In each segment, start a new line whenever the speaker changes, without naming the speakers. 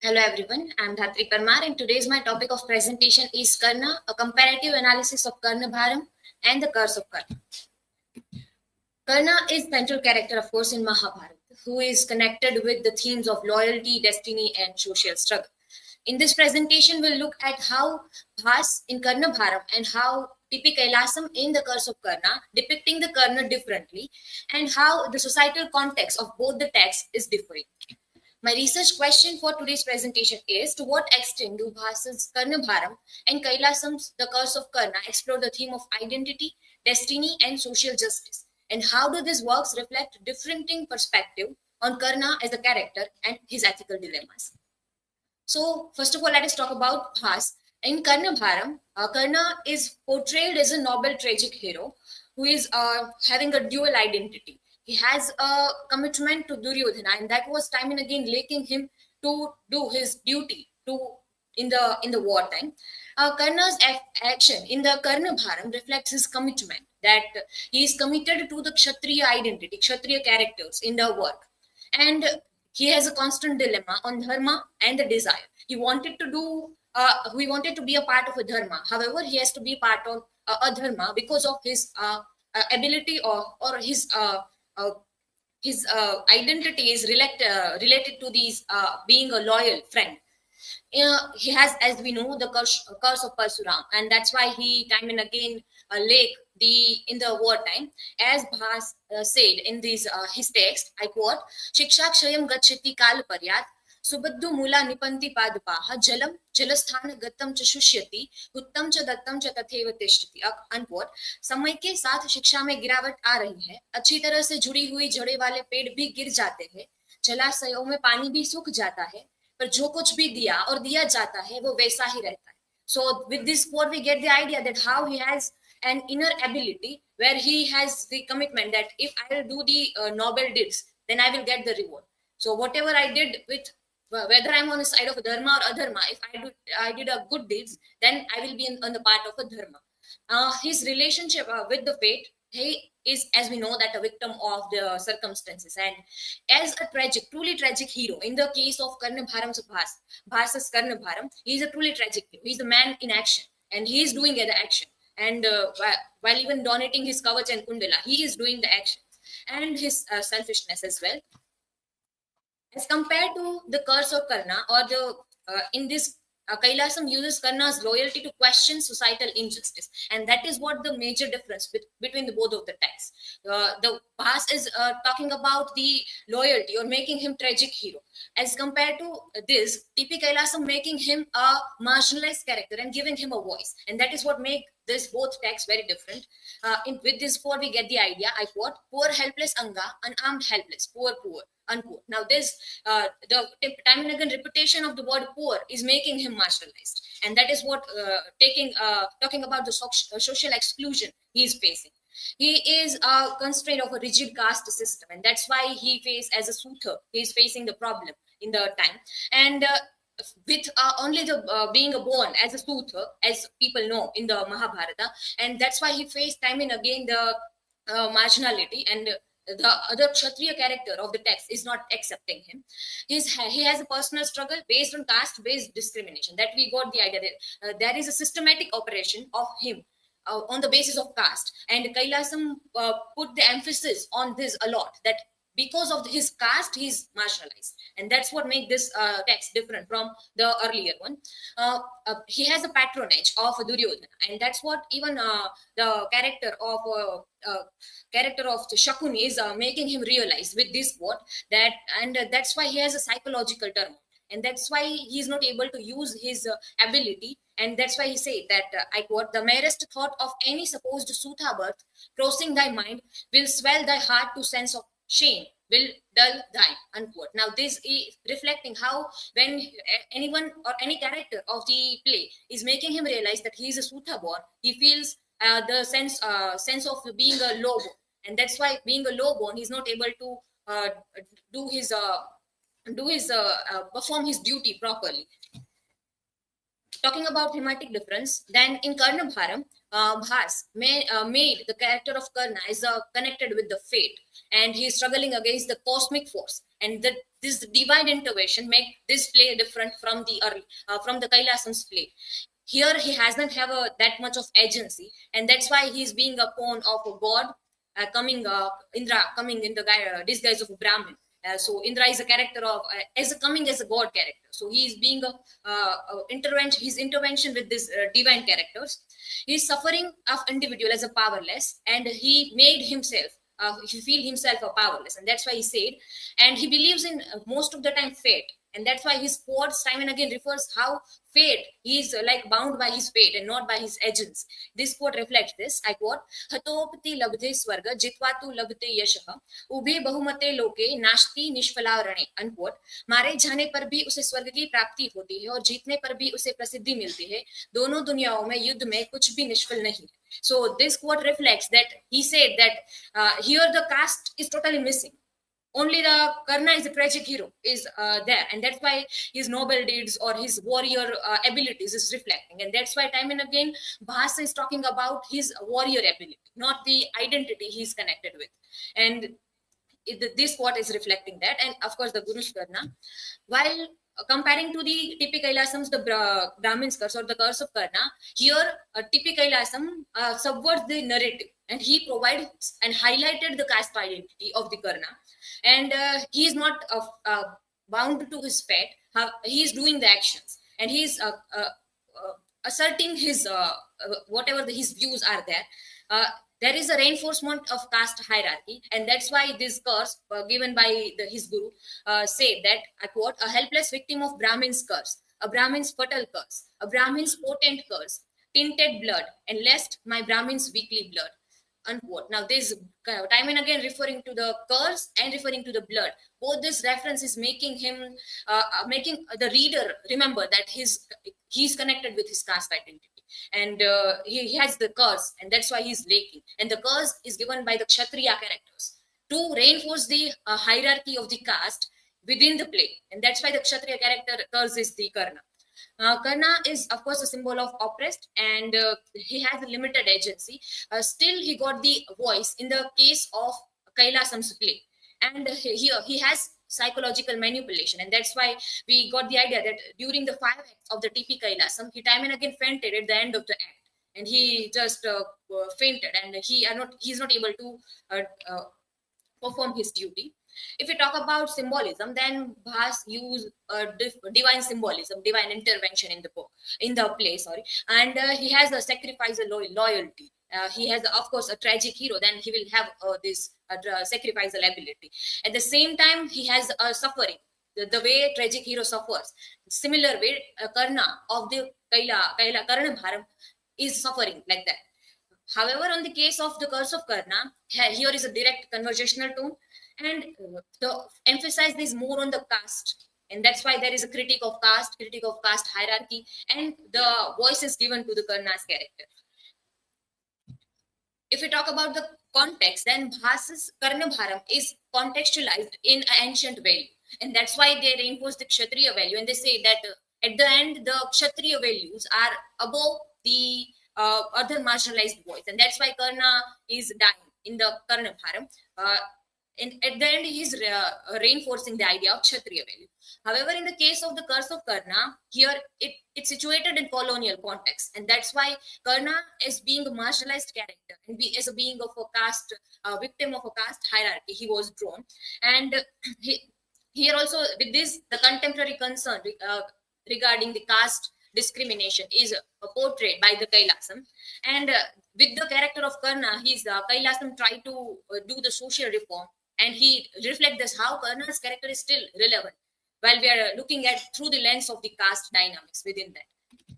Hello everyone, I am Dhatri Parmar and today's my topic of presentation is Karna, a comparative analysis of Karna Bharam and the curse of Karna. Karna is central character of course in Mahabharata, who is connected with the themes of loyalty, destiny and social struggle. In this presentation, we'll look at how Bhas in Karna Bharam and how Tipi Kailasam in the Curse of Karna, depicting the Karna differently, and how the societal context of both the texts is differing. My research question for today's presentation is to what extent do Bhasa's Karna Bharam and Kailasam's The Curse of Karna explore the theme of identity, destiny, and social justice? And how do these works reflect differing perspective on Karna as a character and his ethical dilemmas? So, first of all, let us talk about Bhas. In Karna Bharam, Karna is portrayed as a noble tragic hero who is having a dual identity. He has a commitment to Duryodhana, and that was time and again making him to do his duty to in the wartime. Karna's action in the Karna Bharam reflects his commitment that he is committed to the Kshatriya identity, Kshatriya characters in the work, and he has a constant dilemma on dharma and the desire. He wanted to be a part of a dharma. However, he has to be part of a dharma because of his ability or his identity is related to these being a loyal friend. He has, as we know, the curse of Parsuram, and that's why he time and again lake the in the wartime, as Bhas said in this his text. I quote: "Shiksha kshayam gachati kal paryat." सुबद्धु मूला निपंति पादपाः जलम जलस्थान गतम च शुष्यति उत्तम च दत्तम च तथैव तिष्ठति unquote. समय के साथ शिक्षा में गिरावट आ रही है, अच्छी तरह से जुड़ी हुई जड़े वाले पेड़ भी गिर जाते हैं, जलाशयों में पानी भी सूख जाता है, पर जो कुछ भी दिया और दिया जाता है वो वैसा ही रहता है. So with this quote we get the idea that how he has an inner ability where he has the commitment that if I will do the noble deeds, then I will get the reward. So whatever I did with whether I'm on the side of dharma or adharma, if I did a good deeds, then I will be on the part of a dharma. His relationship with the fate, he is, as we know, that a victim of the circumstances, and as a truly tragic hero. In the case of Karna Bharam's Bhas's Karna Bharam, he is a truly tragic hero. He is the man in action, and he is doing the action. And while even donating his kavach and kundala, he is doing the action, and his selfishness as well. As compared to the curse of Karna, or the in this Kailasam uses Karna's loyalty to question societal injustice, and that is what the major difference between the both of the texts. The Bhas is talking about the loyalty or making him tragic hero, as compared to this Tipi Kailasam making him a marginalized character and giving him a voice, and that is what make this both texts very different. With this four, we get the idea. I quote: "Poor helpless Anga, unarmed helpless, poor poor." Unquote. Now, this the time and again repetition of the word poor is making him marginalized, and that is what talking about the social exclusion he is facing. He is constrained of a rigid caste system, and that's why he faces as a Sutha. He is facing the problem in the time, and with only the being born as a Sutha, as people know in the Mahabharata, and that's why he faced time and again the marginality, and the other Kshatriya character of the text is not accepting him. He has a personal struggle based on caste-based discrimination. That we got the idea that there is a systematic operation of him on the basis of caste, and Kailasam put the emphasis on this a lot. That because of his caste, he's marginalized, and that's what makes this text different from the earlier one. He has a patronage of Duryodhana, and that's what even the character of the Shakuni is making him realize with this quote that, and that's why he has a psychological turmoil, and that's why he's not able to use his ability, and that's why he said that I quote: "The merest thought of any supposed Sutha birth crossing thy mind will swell thy heart to sense of shame, will dull thine." Unquote. Now this is reflecting how when anyone or any character of the play is making him realize that he is a Sutha born, he feels the sense of being a low born, and that's why being a low born he's not able to do his perform his duty properly. Talking about thematic difference, then in Karna Bharam, Bhas made the character of Karna is connected with the fate, and he is struggling against the cosmic force. And this divine intervention make this play different from the early, from the Kailasam's play. Here he hasn't have that much of agency, and that's why he's being a pawn of a god, coming Indra coming in the disguise of a Brahmin. So Indra is a character of coming as a god character. So he is being intervention. His intervention with these divine characters. His suffering of individual as a powerless, and he made himself. He feel himself a powerless, and that's why he said. And he believes in most of the time fate, and that's why his quotes time and again refers how fate he is like bound by his fate and not by his agents. This quote reflects this. I quote: "हतोपति लब्धे स्वर्ग जित्वा तु लभते यशः उभे बहुमते लोके नास्ति निष्फला रणे." Unquote. मारे जाने पर भी उसे स्वर्ग की प्राप्ति होती है और जीतने पर भी उसे प्रसिद्धि मिलती है। दोनों दुनियाओं में युद्ध में कुछ भी निष्फल नहीं। So this quote reflects that he said that here the caste is totally missing. Only the Karna is a tragic hero is there, and that's why his noble deeds or his warrior abilities is reflecting, and that's why time and again Bhasa is talking about his warrior ability, not the identity he's connected with. And this quote is reflecting that. And of course the Guru's Karna, while comparing to the Tipi Kailasams, the Brahmin's curse or the curse of Karna, here Tipi Kailasam subverts the narrative, and he provides and highlighted the caste identity of the Karna, and he is not bound to his fate. He is doing the actions, and he is asserting his whatever his views are there. There is a reinforcement of caste hierarchy, and that's why this curse given by his guru said that, I quote: "A helpless victim of Brahmin's curse, a Brahmin's fatal curse, a Brahmin's potent curse, tinted blood, and lest my Brahmin's weakly blood." Unquote. Now, this time and again referring to the curse and referring to the blood. Both this reference is making him, making the reader remember that he's connected with his caste identity, and he has the curse, and that's why he's laking. And the curse is given by the Kshatriya characters to reinforce the hierarchy of the caste within the play, and that's why the Kshatriya character curse is the Karna. Karna is, of course, a symbol of oppressed, and he has a limited agency. Still, he got the voice in the case of Kailasam's play, and here he has psychological manipulation, and that's why we got the idea that during the 5 acts of the TP Kailasam, he time and again fainted at the end of the act, and he just fainted, and he's not able to perform his duty. If we talk about symbolism, then Bhas used divine symbolism, divine intervention in the book, in the play, sorry. And he has a sacrifice, a loyalty. He has, of course, a tragic hero. Then he will have this sacrificial ability. At the same time, he has a suffering. The way tragic hero suffers, similar way, Karna of the Karna Bharam is suffering like that. However, on the case of the curse of Karna, here is a direct conversational tone, and the emphasis is more on the caste, and that's why there is a critique of caste hierarchy, and the voice is given to the Karna's character. If we talk about the context, then Bhasa's Karna Bharam is contextualized in an ancient value, and that's why they reinforce the Kshatriya value, and they say that at the end the Kshatriya values are above the other marginalized voice, and that's why Karna is dying in the Karna Bharam. And at the end, he's reinforcing the idea of Kshatriya value. However, in the case of the curse of Karna, here it's situated in colonial context, and that's why Karna, as being a marginalized character and as a being of a caste, victim of a caste hierarchy, he was drawn. And here also, with this, the contemporary concern regarding the caste discrimination is portrayed by the Kailasam. And with the character of Karna, Kailasam tried to do the social reform, and he reflects this how Karna's character is still relevant while we are looking at through the lens of the caste dynamics within that.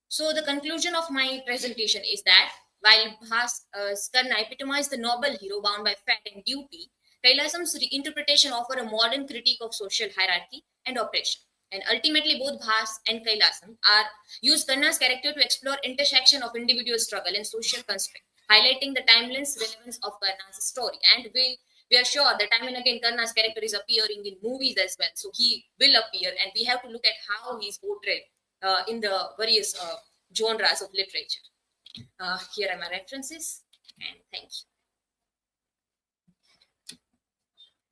So the conclusion of my presentation is that while Karna epitomized the noble hero bound by fate and duty, Kailasam's interpretation offer a modern critique of social hierarchy and oppression. And ultimately, both Bhas and Kailasam use Karna's character to explore intersection of individual struggle and social constraint, highlighting the timeless relevance of Karna's story. And we are sure that time and again Karna's character is appearing in movies as well. So he will appear, and we have to look at how he's portrayed in the various genres of literature. Here are my references, and thank you.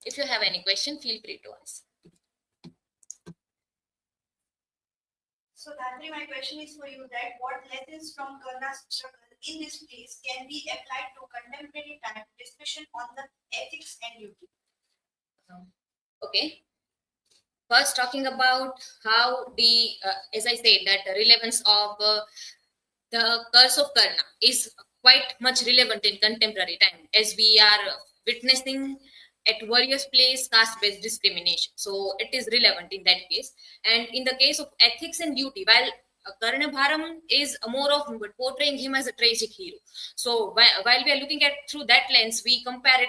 If you have any question, feel free to ask.
So Dhantri, my question is for you that what lessons from Karna's struggle in this place can be applied to contemporary time discussion on the ethics and duty?
Okay. First, talking about how as I said, that the relevance of the curse of Karna is quite much relevant in contemporary time, as we are witnessing at various places caste-based discrimination. So it is relevant in that case. And in the case of ethics and duty, while Karna Bharam is more of portraying him as a tragic hero. So while we are looking at through that lens, we compare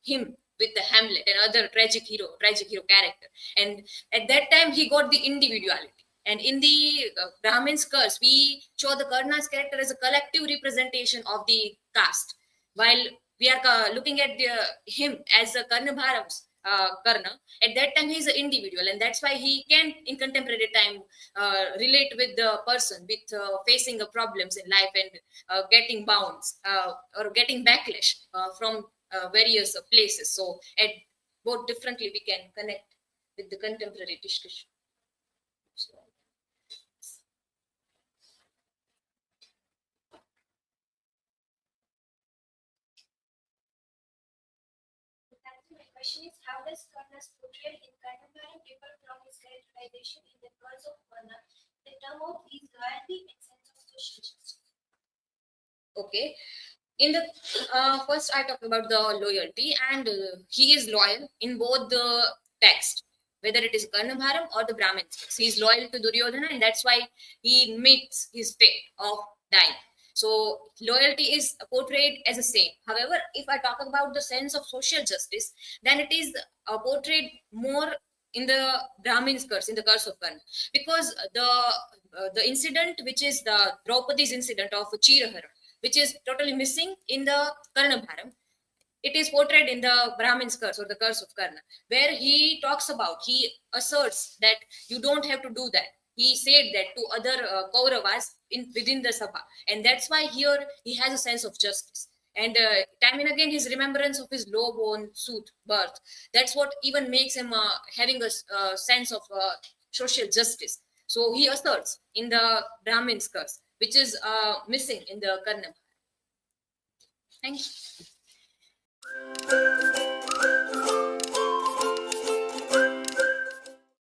him with the Hamlet and other tragic hero character. And at that time, he got the individuality. And in the Brahmin's curse, we show the Karna's character as a collective representation of the caste, while we are looking at him as a Karna Bharam's Karna. At that time, he is an individual, and that's why he can, in contemporary time, relate with the person with facing problems in life and getting bounds or getting backlash from various places. So, at both differently, we can connect with the contemporary discussion. So,
my question is, how does Karna's portrayal in Karnabharam differ from his characterization in the Curse of Karna, the term of his loyalty and sense of social justice?
okay. In the first, I talk about the loyalty, and he is loyal in both the text, whether it is Karnabharam or the Brahmins. He is loyal to Duryodhana, and that's why he meets his fate of dying. So loyalty is portrayed as a saint. However, if I talk about the sense of social justice, then it is portrayed more in the Brahmin's curse, in the curse of Karna, because the incident, which is the Draupadi's incident of Chirahara, which is totally missing in the Karnabharam, it is portrayed in the Brahmin's curse or the curse of Karna, where he asserts that you don't have to do that. He said that to other Kauravas within the Sabha, and that's why here he has a sense of justice. And time and again, his remembrance of his low-born suit birth. That's what even makes him having a sense of social justice. So he asserts in the Brahmin's curse, which is missing in the Karna. Thank you.